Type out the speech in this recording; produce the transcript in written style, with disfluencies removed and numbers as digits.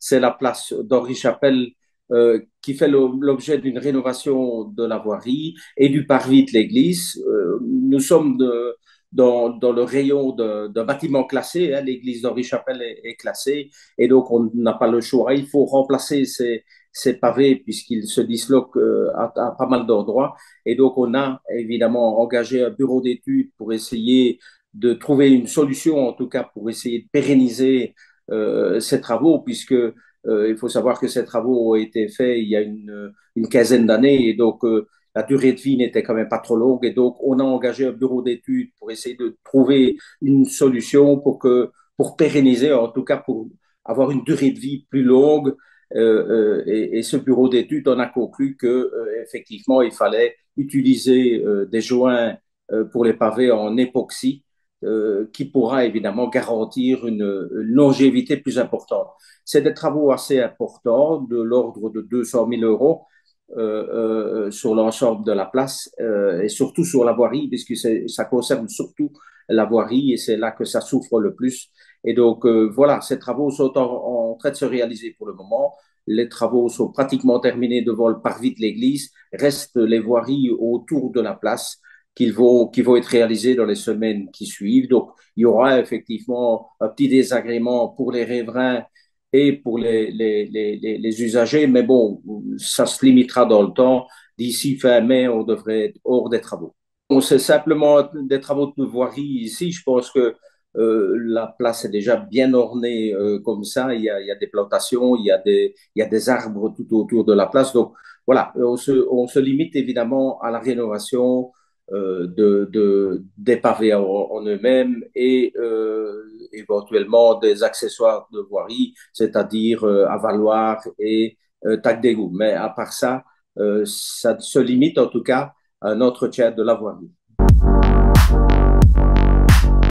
c'est la place d'Henri Chapelle qui fait l'objet d'une rénovation de la voirie et du parvis de l'église. Nous sommes dans le rayon de bâtiments classés. Hein, l'église d'Henri Chapelle est classée et donc on n'a pas le choix. Il faut remplacer ces pavés puisqu'ils se disloquent à pas mal d'endroits. Et donc on a évidemment engagé un bureau d'études pour essayer de trouver une solution, en tout cas pour essayer de pérenniser ces travaux, puisque il faut savoir que ces travaux ont été faits il y a une quinzaine d'années, et donc la durée de vie n'était quand même pas trop longue, et donc on a engagé un bureau d'études pour essayer de trouver une solution pour pérenniser, en tout cas pour avoir une durée de vie plus longue. Et ce bureau d'études en a conclu que effectivement il fallait utiliser des joints pour les pavés en époxy qui pourra évidemment garantir une longévité plus importante. C'est des travaux assez importants, de l'ordre de 200 000 euros sur l'ensemble de la place et surtout sur la voirie, puisque ça concerne surtout la voirie et c'est là que ça souffre le plus. Et donc voilà, ces travaux sont en train de se réaliser pour le moment. Les travaux sont pratiquement terminés devant le parvis de l'église. Restent les voiries autour de la place qui vont être réalisées dans les semaines qui suivent. Donc, il y aura effectivement un petit désagrément pour les riverains et pour les usagers, mais bon, ça se limitera dans le temps. D'ici fin mai, on devrait être hors des travaux. Bon, c'est simplement des travaux de voirie ici. Je pense que la place est déjà bien ornée comme ça. Il y a des plantations, il y a des arbres tout autour de la place. Donc voilà, on se limite évidemment à la rénovation des pavés en eux-mêmes et éventuellement des accessoires de voirie, c'est-à-dire avaloir et tac d'égout. Mais à part ça, ça se limite en tout cas à un entretien de la voirie.